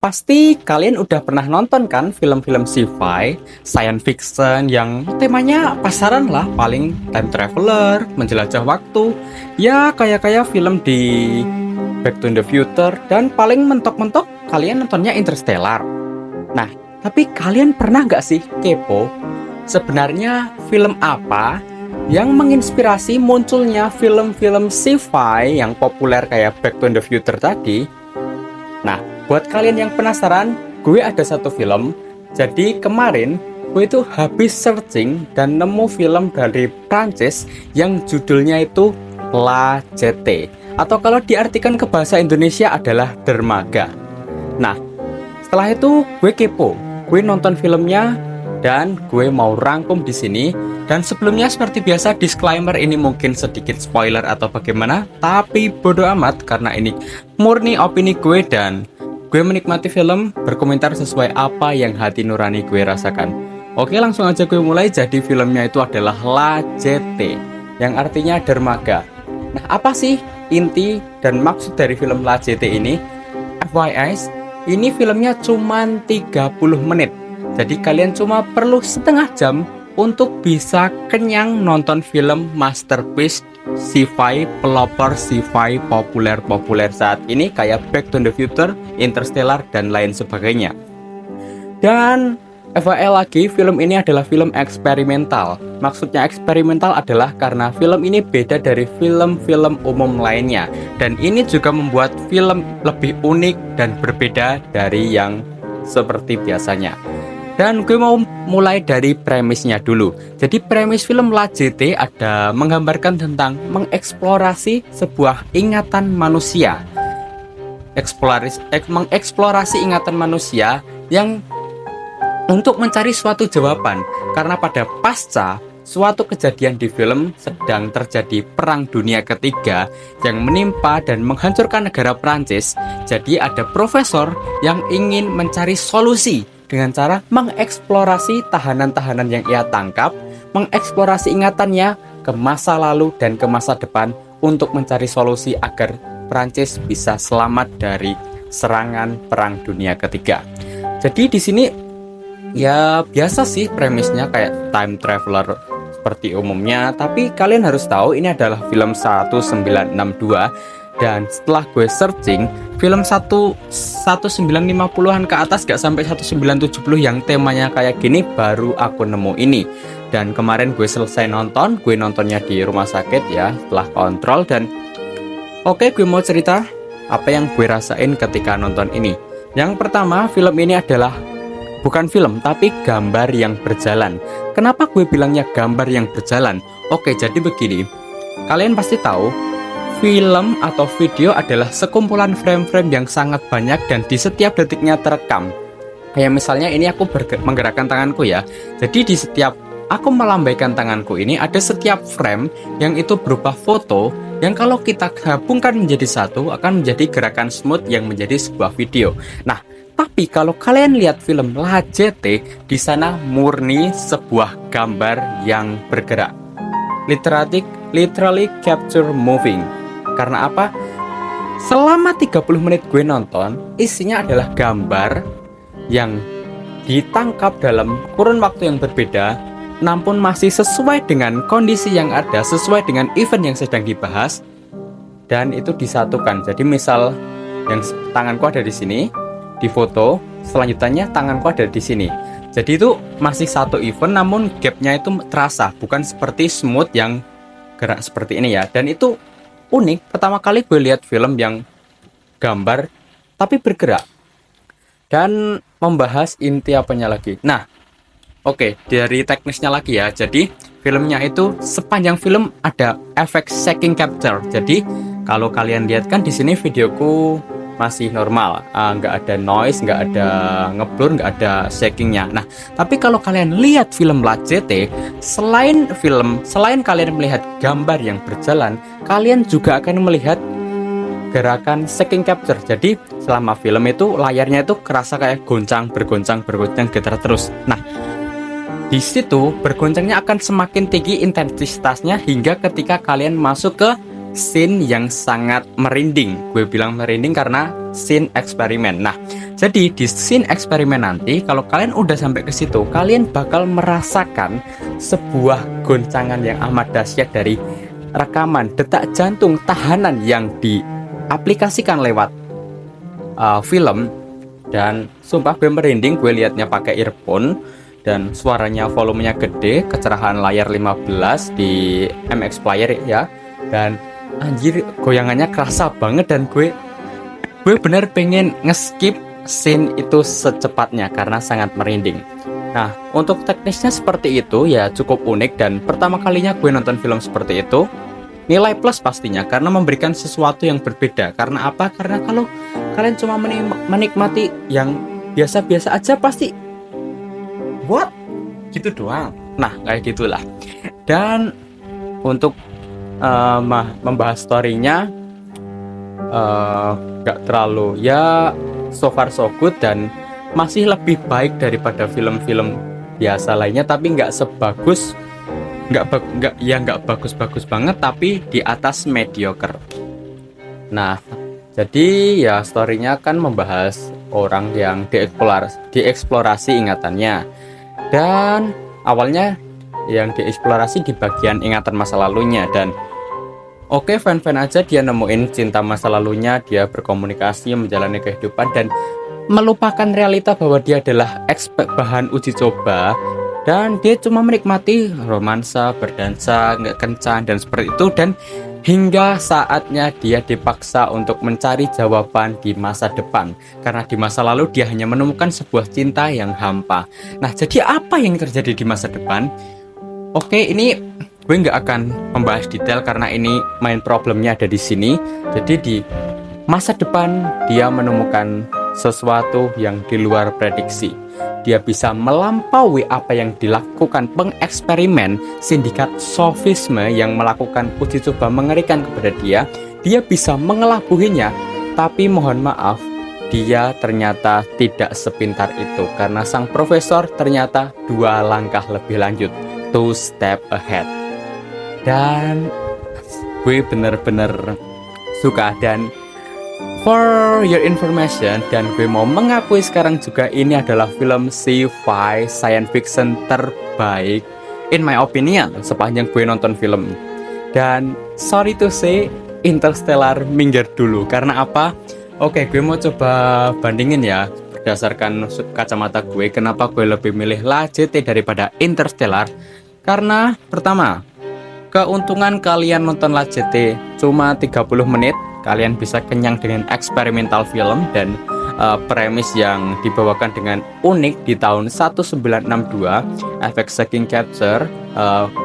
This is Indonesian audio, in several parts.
Pasti kalian udah pernah nonton kan film-film sci-fi, science fiction yang temanya pasaran lah, paling time traveler, menjelajah waktu. Ya kayak film di Back to the Future dan paling mentok-mentok kalian nontonnya Interstellar. Nah, tapi kalian pernah nggak sih kepo? Sebenarnya film apa yang menginspirasi munculnya film-film sci-fi yang populer kayak Back to the Future tadi? Nah, buat kalian yang penasaran, gue ada satu film. Jadi kemarin gue itu habis searching dan nemu film dari Prancis yang judulnya itu La Jetée, atau kalau diartikan ke bahasa Indonesia adalah Dermaga. Nah, setelah itu gue kepo, gue nonton filmnya dan gue mau rangkum di sini. Dan sebelumnya seperti biasa disclaimer, ini mungkin sedikit spoiler atau bagaimana, tapi bodo amat karena ini murni opini gue dan gue menikmati film, berkomentar sesuai apa yang hati nurani gue rasakan. Oke, langsung aja gue mulai. Jadi filmnya itu adalah La Jetée, yang artinya dermaga. Nah, apa sih inti dan maksud dari film La Jetée ini? FYI, ini filmnya cuma 30 menit. Jadi kalian cuma perlu setengah jam untuk bisa kenyang nonton film masterpiece sci-fi, pelopor sci-fi populer saat ini kayak Back to the Future, Interstellar, dan lain sebagainya. Dan FYI lagi, film ini adalah film eksperimental. Maksudnya eksperimental adalah karena film ini beda dari film-film umum lainnya. Dan ini juga membuat film lebih unik dan berbeda dari yang seperti biasanya. Dan gue mau mulai dari premisnya dulu. Jadi premis film La Jetée ada menggambarkan tentang mengeksplorasi sebuah ingatan manusia. Mengeksplorasi ingatan manusia yang untuk mencari suatu jawaban. Karena pada pasca suatu kejadian di film sedang terjadi Perang Dunia Ketiga yang menimpa dan menghancurkan negara Prancis. Jadi ada profesor yang ingin mencari solusi dengan cara mengeksplorasi tahanan-tahanan yang ia tangkap, mengeksplorasi ingatannya ke masa lalu dan ke masa depan untuk mencari solusi agar Prancis bisa selamat dari serangan Perang Dunia Ketiga. Jadi di sini ya biasa sih premisnya kayak time traveler seperti umumnya, tapi kalian harus tahu ini adalah film 1962. Dan setelah gue searching, film 1950-an ke atas gak sampai 1970 yang temanya kayak gini baru aku nemu ini. Dan kemarin gue selesai nonton, gue nontonnya di rumah sakit ya, setelah kontrol. Dan oke, gue mau cerita apa yang gue rasain ketika nonton ini. Yang pertama, film ini adalah bukan film, tapi gambar yang berjalan. Kenapa gue bilangnya gambar yang berjalan? Oke, jadi begini, kalian pasti tahu film atau video adalah sekumpulan frame-frame yang sangat banyak dan di setiap detiknya terekam. Kayak misalnya ini aku menggerakkan tanganku ya. Jadi di setiap aku melambaikan tanganku ini ada setiap frame yang itu berupa foto yang kalau kita gabungkan menjadi satu akan menjadi gerakan smooth yang menjadi sebuah video. Nah, tapi kalau kalian lihat film La Jetée, di sana murni sebuah gambar yang bergerak. Literally capture moving. Karena apa? Selama 30 menit gue nonton, isinya adalah gambar yang ditangkap dalam kurun waktu yang berbeda, namun masih sesuai dengan kondisi yang ada, sesuai dengan event yang sedang dibahas, dan itu disatukan. Jadi misal yang tanganku ada di sini, di foto, selanjutnya tanganku ada di sini. Jadi itu masih satu event, namun gapnya itu terasa, bukan seperti smooth yang gerak seperti ini ya. Dan itu unik, pertama kali gue lihat film yang gambar tapi bergerak dan membahas inti apanya lagi. Nah, oke, dari teknisnya lagi ya. Jadi filmnya itu sepanjang film ada efek shaking capture. Jadi kalau kalian lihat kan di sini videoku masih normal, nggak ada noise, nggak ada ngeblur, nggak ada shakingnya. Nah, tapi kalau kalian lihat film La Jetée, selain kalian melihat gambar yang berjalan, kalian juga akan melihat gerakan shaking capture. Jadi selama film itu layarnya itu kerasa kayak bergoncang getar terus. Nah, di situ bergoncangnya akan semakin tinggi intensitasnya hingga ketika kalian masuk ke scene yang sangat merinding. Gue bilang merinding karena scene eksperimen. Nah, jadi di scene eksperimen nanti kalau kalian udah sampai ke situ, kalian bakal merasakan sebuah goncangan yang amat dahsyat dari rekaman detak jantung tahanan yang diaplikasikan lewat film. Dan sumpah gue merinding, gue liatnya pakai earphone dan suaranya volumenya gede, kecerahan layar 15 di MX Player ya. Dan anjir goyangannya kerasa banget dan gue bener pengen ngeskip scene itu secepatnya karena sangat merinding. Nah, untuk teknisnya seperti itu ya cukup unik dan pertama kalinya gue nonton film seperti itu. Nilai plus pastinya karena memberikan sesuatu yang berbeda. Karena apa? Karena kalau kalian cuma menikmati yang biasa-biasa aja pasti what? Gitu doang. Nah, kayak gitulah. Dan untuk membahas story-nya gak terlalu ya so far so good dan masih lebih baik daripada film-film biasa lainnya, tapi nggak sebagus nggak bagus-bagus banget, tapi di atas mediocre. Nah, jadi ya story-nya kan membahas orang yang dieksplorasi ingatannya. Dan awalnya yang dieksplorasi di bagian ingatan masa lalunya dan oke, fan-fan aja dia nemuin cinta masa lalunya, dia berkomunikasi, menjalani kehidupan dan melupakan realita bahwa dia adalah bahan uji coba. Dan dia cuma menikmati romansa, berdansa, nggak kencan dan seperti itu. Dan hingga saatnya dia dipaksa untuk mencari jawaban di masa depan. Karena di masa lalu dia hanya menemukan sebuah cinta yang hampa. Nah, jadi apa yang terjadi di masa depan? Oke, ini gue nggak akan membahas detail karena ini main problemnya ada di sini. Jadi di masa depan dia menemukan sesuatu yang di luar prediksi. Dia bisa melampaui apa yang dilakukan pengeksperimen sindikat sofisme yang melakukan uji coba mengerikan kepada dia. Dia bisa mengelabuhinya, tapi mohon maaf, dia ternyata tidak sepintar itu karena sang profesor ternyata 2 langkah lebih lanjut, 2 step ahead. Dan gue bener-bener suka. Dan for your information, dan gue mau mengakui sekarang juga ini adalah film sci-fi science fiction terbaik in my opinion sepanjang gue nonton film. Dan sorry to say, Interstellar minggir dulu. Karena apa? Oke, gue mau coba bandingin ya berdasarkan kacamata gue kenapa gue lebih milih La JT daripada Interstellar. Karena pertama, keuntungan kalian nonton La JT cuma 30 menit, kalian bisa kenyang dengan eksperimental film dan premis yang dibawakan dengan unik di tahun 1962, efek shaking capture,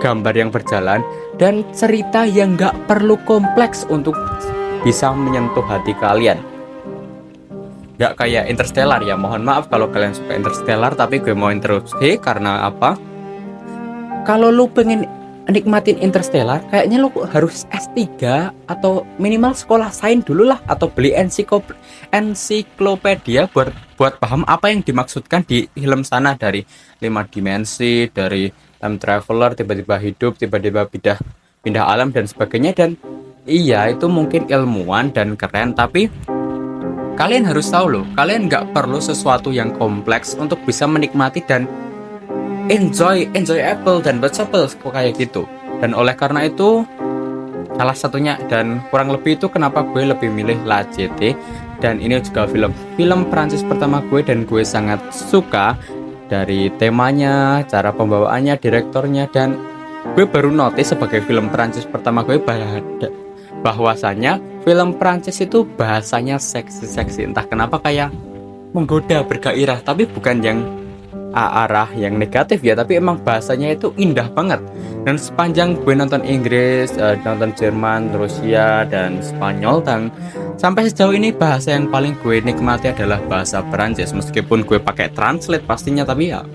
gambar yang berjalan, dan cerita yang gak perlu kompleks untuk bisa menyentuh hati kalian. Gak kayak Interstellar ya, mohon maaf kalau kalian suka Interstellar, tapi gue mau interupsi karena apa? Kalau lu pengen nikmatin Interstellar, kayaknya lo harus S3 atau minimal sekolah sains dulu lah, atau beli ensiklopedia buat paham apa yang dimaksudkan di film sana, dari 5 dimensi, dari time traveler, tiba-tiba hidup, tiba-tiba pindah alam dan sebagainya. Dan iya, itu mungkin ilmuwan dan keren, tapi kalian harus tahu loh, kalian nggak perlu sesuatu yang kompleks untuk bisa menikmati dan enjoyable dan watchable kayak gitu. Dan oleh karena itu salah satunya dan kurang lebih itu kenapa gue lebih milih La JT. Dan ini juga film Prancis pertama gue dan gue sangat suka dari temanya, cara pembawaannya, direktornya. Dan gue baru notice sebagai film Prancis pertama gue bahwasanya film Prancis itu bahasanya seksi-seksi, entah kenapa kayak menggoda, bergairah, tapi bukan yang arah yang negatif ya, tapi emang bahasanya itu indah banget. Dan sepanjang gue nonton Inggris, nonton Jerman, Rusia, dan Spanyol, dan sampai sejauh ini bahasa yang paling gue nikmati adalah bahasa Perancis. Meskipun gue pakai translate pastinya, tapi ya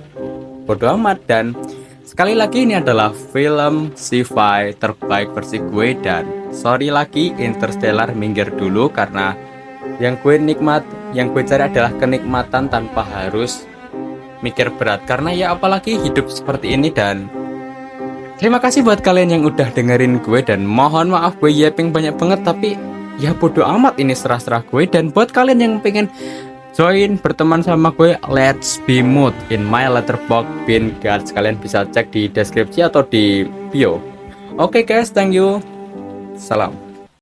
bodo amat. Dan sekali lagi ini adalah film sci-fi terbaik versi gue. Dan sorry lagi, Interstellar minggir dulu karena yang gue cari adalah kenikmatan tanpa harus mikir berat. Karena ya apalagi hidup seperti ini, dan Terima kasih buat kalian yang udah dengerin gue, dan mohon maaf gue yapping banyak banget, tapi ya bodo amat, ini serah-serah gue. Dan buat kalian yang pengen join berteman sama gue, let's be mood in my letterbox bin guards, kalian bisa cek di deskripsi atau di bio. Oke guys, thank you. Salam.